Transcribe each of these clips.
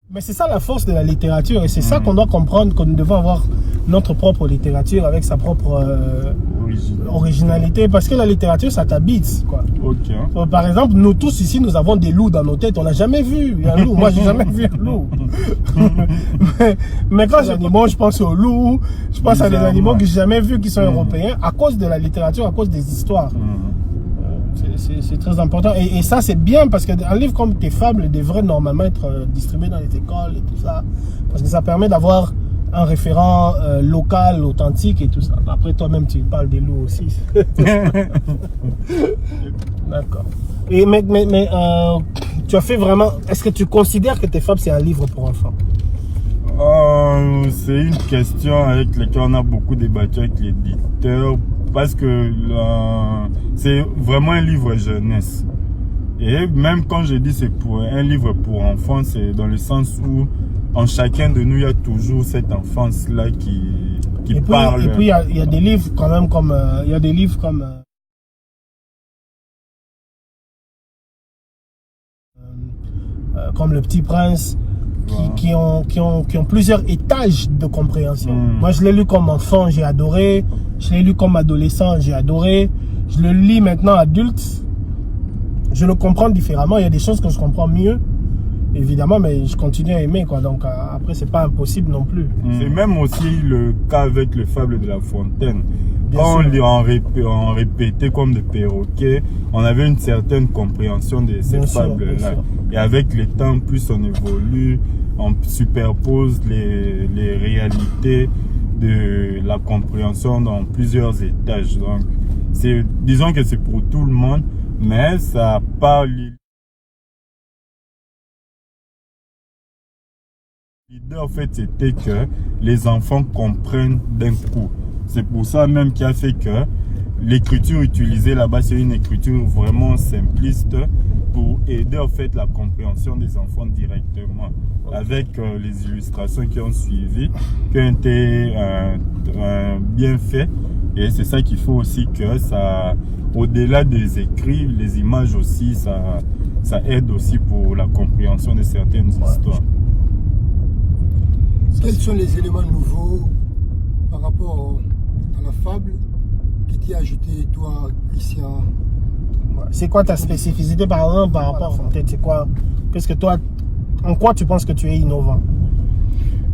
Mais c'est ça la force de la littérature et c'est ça qu'on doit comprendre, que nous devons avoir notre propre littérature avec sa propre originalité, parce que la littérature ça t'habite quoi. Ok. Par exemple, nous tous ici nous avons des loups dans nos têtes, on n'a jamais vu un loup, moi j'ai jamais vu un loup. mais quand j'ai des animaux, je pense aux loups, je pense à des animaux que j'ai jamais vus qui sont européens à cause de la littérature, à cause des histoires. C'est très important et ça c'est bien parce qu'un livre comme tes fables devrait normalement être distribué dans les écoles et tout ça, parce que ça permet d'avoir un référent local, authentique et tout ça. Après toi-même tu parles des loups aussi. D'accord. Et mais tu as fait vraiment, est-ce que tu considères que tes fables c'est un livre pour enfants? C'est une question avec laquelle on a beaucoup débattu avec l'éditeur, parce que c'est vraiment un livre jeunesse. Et même quand je dis c'est pour un livre pour enfants, c'est dans le sens où en chacun de nous il y a toujours cette enfance là qui parle. Et puis il y a des livres quand même comme il y a des livres comme Le Petit Prince qui ont plusieurs étages de compréhension. Moi je l'ai lu comme enfant, j'ai adoré. Je l'ai lu comme adolescent, j'ai adoré. Je le lis maintenant adulte. Je le comprends différemment. Il y a des choses que je comprends mieux, évidemment, mais je continue à aimer, quoi. Donc après, c'est pas impossible non plus. C'est même aussi le cas avec les fables de La Fontaine. Quand on répétait comme des perroquets, on avait une certaine compréhension de ces fables-là. Et avec le temps, plus on évolue, on superpose les réalités de la compréhension dans plusieurs étages. Donc, disons que c'est pour tout le monde, mais ça parle. L'idée en fait c'était que les enfants comprennent d'un coup. C'est pour ça même qui a fait que l'écriture utilisée là-bas, c'est une écriture vraiment simpliste pour aider en fait la compréhension des enfants directement, avec les illustrations qui ont suivi, qui ont été bien faites. Et c'est ça qu'il faut aussi que ça, au-delà des écrits, les images aussi, ça aide aussi pour la compréhension de certaines histoires. Quels sont les éléments nouveaux par rapport à la fable qui t'y a ajouté, toi, Christian? C'est quoi ta spécificité par exemple par rapport à Fontaine? C'est quoi? Qu'est-ce que toi, en quoi tu penses que tu es innovant?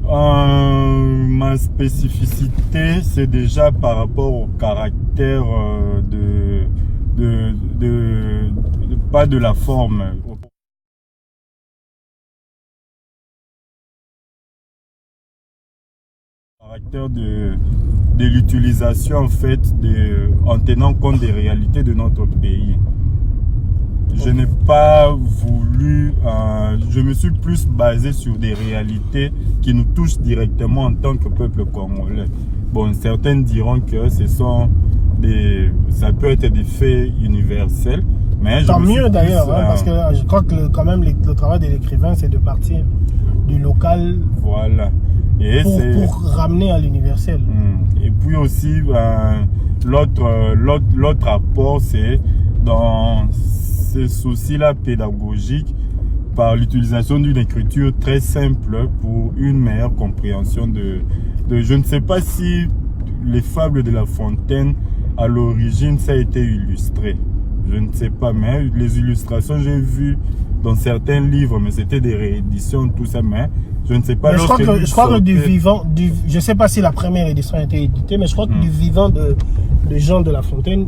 Ma spécificité, c'est déjà par rapport au caractère pas de la forme. Caractère de l'utilisation en fait en tenant compte des réalités de notre pays. Je n'ai pas voulu, je me suis plus basé sur des réalités qui nous touchent directement en tant que peuple congolais. Bon, certains diront que ça peut être des faits universels, mais tant mieux d'ailleurs, parce que je crois que quand même le travail de l'écrivain c'est de partir du local. Voilà. Et pour ramener à l'universel. Et puis aussi, l'autre apport, c'est dans ce souci-là pédagogique, par l'utilisation d'une écriture très simple pour une meilleure compréhension de... Je ne sais pas si les fables de La Fontaine, à l'origine, ça a été illustré. Je ne sais pas, mais les illustrations, j'ai vu dans certains livres, mais c'était des rééditions, tout ça, mais je ne sais pas. Je crois que du vivant, je ne sais pas si la première édition a été éditée, mais je crois que du vivant de Jean de La Fontaine,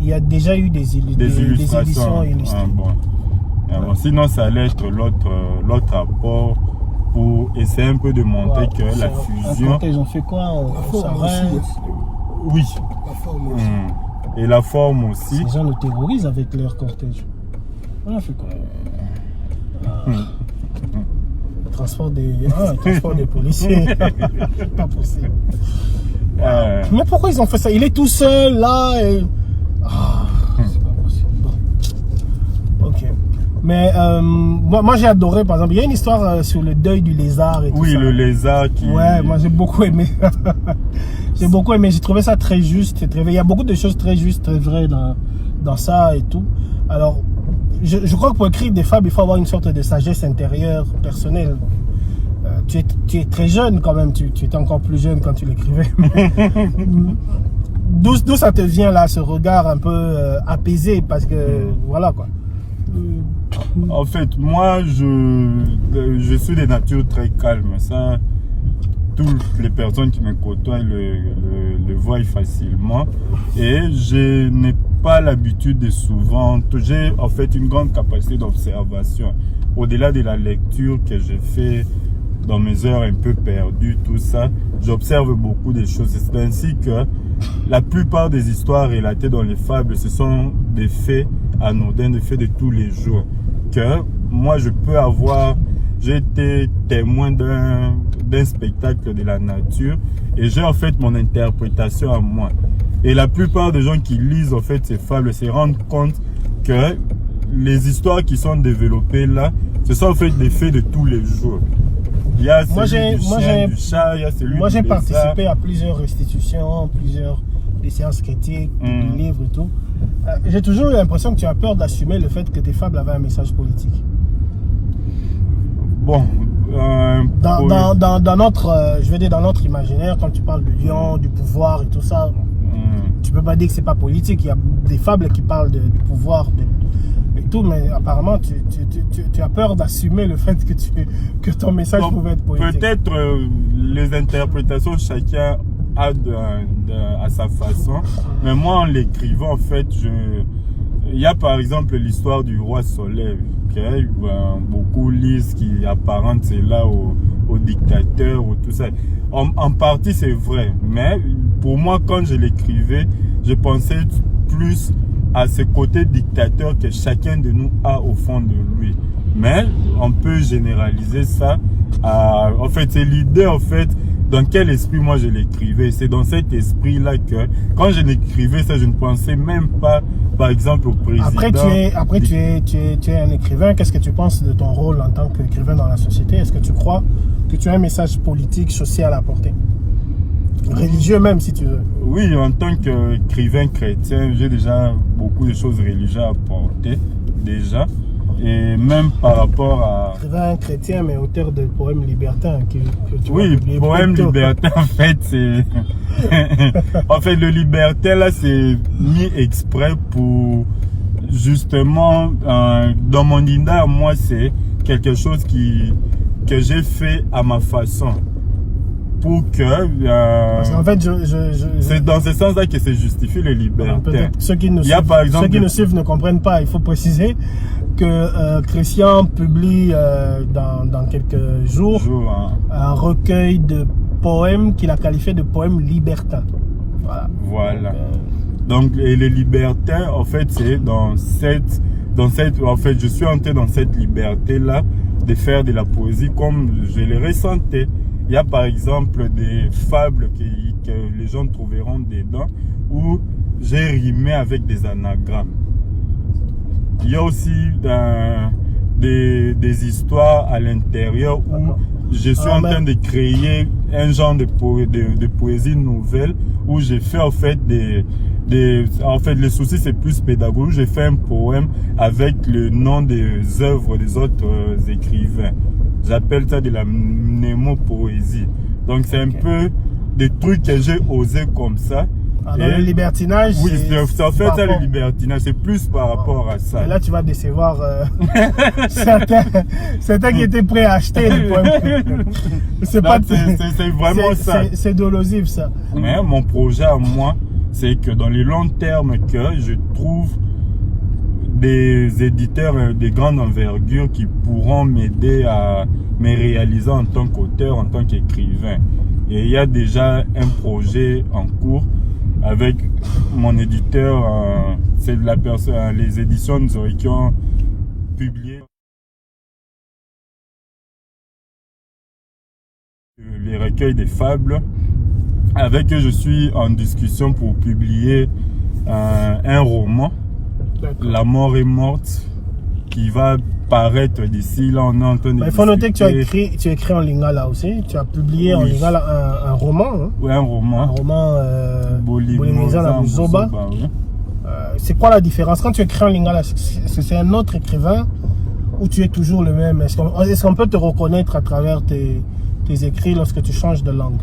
il y a déjà eu des éditions illustrées. Bon, sinon, ça allait être l'autre apport pour essayer un peu de montrer que la fusion... Ils ont fait quoi? Oui. La forme aussi. Et la forme aussi. Ces gens nous terrorisent avec leur cortège. On a fait quoi? Transport des policiers. Pas possible. Mais pourquoi ils ont fait ça? Il est tout seul là. C'est pas possible. Bon. Ok. Mais moi j'ai adoré, par exemple, il y a une histoire sur le deuil du lézard et tout ça. Oui, le lézard qui... Ouais, moi j'ai beaucoup aimé. J'ai beaucoup aimé, j'ai trouvé ça très juste. Il y a beaucoup de choses très justes, très vraies dans ça et tout. Alors, je crois que pour écrire des fables, il faut avoir une sorte de sagesse intérieure, personnelle. tu es très jeune quand même, tu étais encore plus jeune quand tu l'écrivais. D'où ça te vient là, ce regard un peu apaisé, parce que voilà quoi. En fait, moi, je suis de nature très calme. Ça, toutes les personnes qui me côtoient le voient facilement. Et je n'ai pas l'habitude de souvent... J'ai en fait une grande capacité d'observation. Au-delà de la lecture que j'ai fait dans mes heures un peu perdues, tout ça, j'observe beaucoup de choses. C'est ainsi que la plupart des histoires relatées dans les fables, ce sont des faits anodins, des faits de tous les jours. Que moi, je peux avoir... J'ai été témoin d'un spectacle de la nature et j'ai en fait mon interprétation à moi. Et la plupart des gens qui lisent en fait ces fables se rendent compte que les histoires qui sont développées là, ce sont en fait des faits de tous les jours. Il y a celui du chien, du chat, il y a celui Moi, j'ai du participé à plusieurs restitutions, des séances critiques, des livres et tout. J'ai toujours eu l'impression que tu as peur d'assumer le fait que tes fables avaient un message politique. Bon, dans notre, je veux dire, dans notre imaginaire, quand tu parles du lion, du pouvoir et tout ça, tu peux pas dire que c'est pas politique. Il y a des fables qui parlent du pouvoir et tout, mais apparemment tu as peur d'assumer le fait que ton message pouvait être politique. Peut-être les interprétations, chacun a à sa façon, mais moi en l'écrivant en fait, il y a par exemple l'histoire du roi Soleil. Okay, beaucoup lisent qui apparente cela au dictateur ou tout ça. En partie c'est vrai, mais pour moi quand je l'écrivais, je pensais plus à ce côté dictateur que chacun de nous a au fond de lui. Mais on peut généraliser ça. En fait, c'est l'idée en fait dans quel esprit moi je l'écrivais. C'est dans cet esprit-là que quand je l'écrivais ça, je ne pensais même pas, par exemple, au président. Après, tu es un écrivain. Qu'est-ce que tu penses de ton rôle en tant qu'écrivain dans la société? Est-ce que tu crois que tu as un message politique, social à apporter? Religieux même, si tu veux. Oui, en tant qu'écrivain chrétien, j'ai déjà beaucoup de choses religieuses à apporter, déjà. Et même par rapport à... Écrivain chrétien, mais auteur de poèmes libertins. Oui, poèmes libertins, en fait, c'est... en fait, le libertin, là, c'est mis exprès pour... Justement, dans mon dinda, moi, c'est quelque chose que j'ai fait à ma façon. Pour que... Parce qu'en fait, c'est dans ce sens-là que se justifie le libertin. Ceux qui nous suivent ne comprennent pas. Il faut préciser que Christian publie dans quelques jours un recueil de poèmes qu'il a qualifié de poèmes libertins. Voilà. Donc, et les libertins, en fait, c'est en fait, je suis entré dans cette liberté-là de faire de la poésie comme je le ressentais. Il y a par exemple des fables que les gens trouveront dedans où j'ai rimé avec des anagrammes. Il y a aussi des histoires à l'intérieur où je suis en train de créer un genre de poésie nouvelle où j'ai fait en fait en fait le souci c'est plus pédagogique. J'ai fait un poème avec le nom des œuvres des autres écrivains. J'appelle ça de la mnémopoésie. Donc c'est un peu des trucs que j'ai osé comme ça. Dans le libertinage, oui, c'est en fait ça le libertinage, c'est plus par rapport à ça. Et là tu vas décevoir certains qui étaient prêts à acheter les poèmes. C'est vraiment ça. C'est dolosif ça. Mais mon projet à moi, c'est que dans le long terme, que je trouve des éditeurs de grande envergure qui pourront m'aider à me réaliser en tant qu'auteur, en tant qu'écrivain. Et il y a déjà un projet en cours avec mon éditeur, c'est la personne, les éditions qui ont publié les recueils des fables. Avec eux, je suis en discussion pour publier un roman, La mort est morte, qui va paraître d'ici. Là, on est en train de... Il faut noter que tu as écrit en lingala aussi. Tu as publié en lingala un roman. Hein? Oui, un roman. Un roman Bolineza na Buzoba. Oui. C'est quoi la différence? Quand tu écris en lingala, est-ce que c'est un autre écrivain ou tu es toujours le même? Est-ce qu'on peut te reconnaître à travers tes tes écrits lorsque tu changes de langue?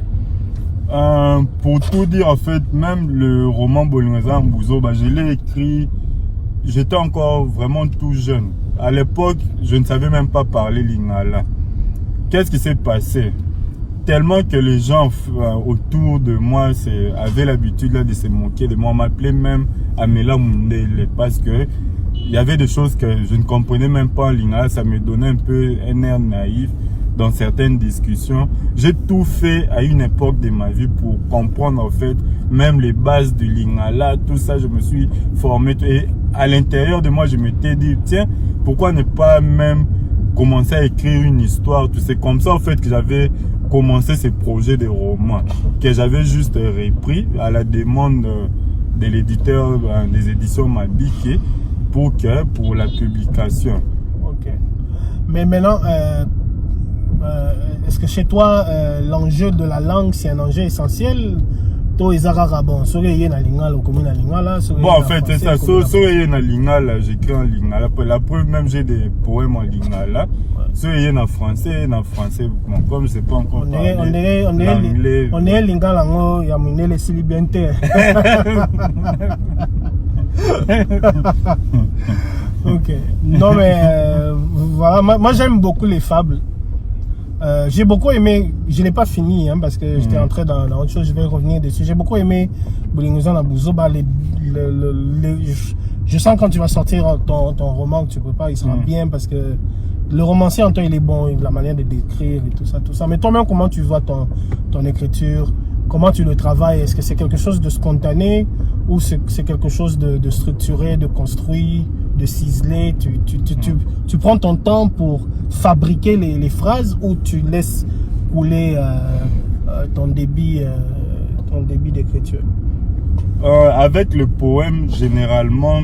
Pour tout dire, en fait, même le roman Bolingoza Mbouzo, je l'ai écrit, j'étais encore vraiment tout jeune. À l'époque, je ne savais même pas parler lingala. Qu'est-ce qui s'est passé? Tellement que les gens autour de moi avaient l'habitude de se moquer de moi. On m'appelait même Amela Mundele parce que il y avait des choses que je ne comprenais même pas en lingala. Ça me donnait un peu un air naïf dans certaines discussions. J'ai tout fait à une époque de ma vie pour comprendre en fait même les bases du lingala. Tout ça, je me suis formé. Et à l'intérieur de moi, je m'étais dit, tiens, pourquoi ne pas même commencer à écrire une histoire? C'est comme ça en fait que j'avais commencé ce projet de roman que j'avais juste repris à la demande de l'éditeur des éditions Mabike pour la publication. Ok. Mais maintenant, est-ce que chez toi, l'enjeu de la langue, c'est un enjeu essentiel? Bon, en fait, c'est ça. J'écris en lingala. La preuve, même, j'ai des poèmes en lingala. En français, bon, comme je ne sais pas encore parler l'anglais. On est lingala, il y a les célibataires. Ok. Non, mais voilà, moi j'aime beaucoup les fables. J'ai beaucoup aimé, je n'ai pas fini parce que j'étais entré dans autre chose, je vais revenir dessus. J'ai beaucoup aimé Bolingoza Mbouzo. Je sens quand tu vas sortir ton roman que tu peux pas, il sera bien parce que le romancier en toi il est bon, la manière de décrire et tout ça. Mais toi-même, comment tu vois ton écriture? Comment tu le travailles? Est-ce que c'est quelque chose de spontané ou c'est quelque chose de structuré, de construit, de ciselé? Tu prends ton temps pour fabriquer les phrases ou tu laisses couler ton débit d'écriture? Avec le poème, généralement,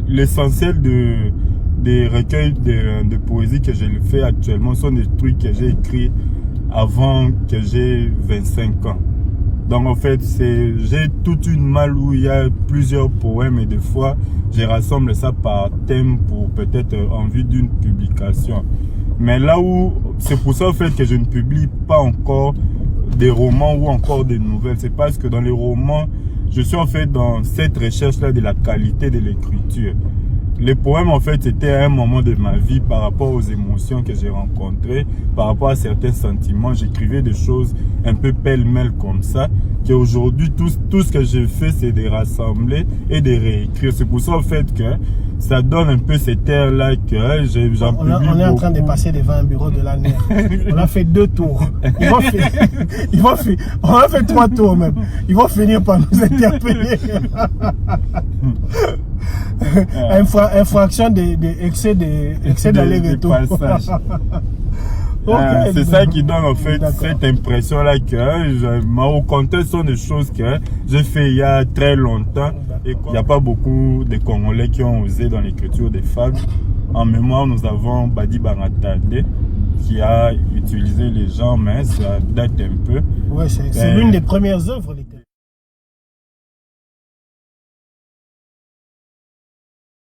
l'essentiel des recueils de poésie que je fais actuellement sont des trucs que j'ai écrits avant que j'ai 25 ans. Donc en fait, j'ai toute une malle où il y a plusieurs poèmes et des fois, je rassemble ça par thème pour peut-être en vue d'une publication. Mais là où, c'est pour ça en fait que je ne publie pas encore des romans ou encore des nouvelles. C'est parce que dans les romans, je suis en fait dans cette recherche-là de la qualité de l'écriture. Les poèmes, en fait, c'était un moment de ma vie par rapport aux émotions que j'ai rencontrées, par rapport à certains sentiments. J'écrivais des choses un peu pêle-mêle comme ça, qu'aujourd'hui, tout ce que j'ai fait, c'est de rassembler et de réécrire. C'est pour ça, en fait, que ça donne un peu cet air-là que j'en publie beaucoup. On est en train de passer devant un bureau de la NER. On a fait 2 tours. On a fait 3 tours même. Ils vont finir par nous interpeller. Infraction d'excès d'aller-retour. Okay. C'est ça qui donne en fait cette impression-là que au contraire, ce sont des choses que j'ai fait il y a très longtemps. Et il n'y a pas beaucoup de Congolais qui ont osé dans l'écriture des fables. En mémoire, nous avons Badi Bangatade qui a utilisé les gens, mais ça date un peu. Ouais, c'est l'une des premières œuvres littéraires.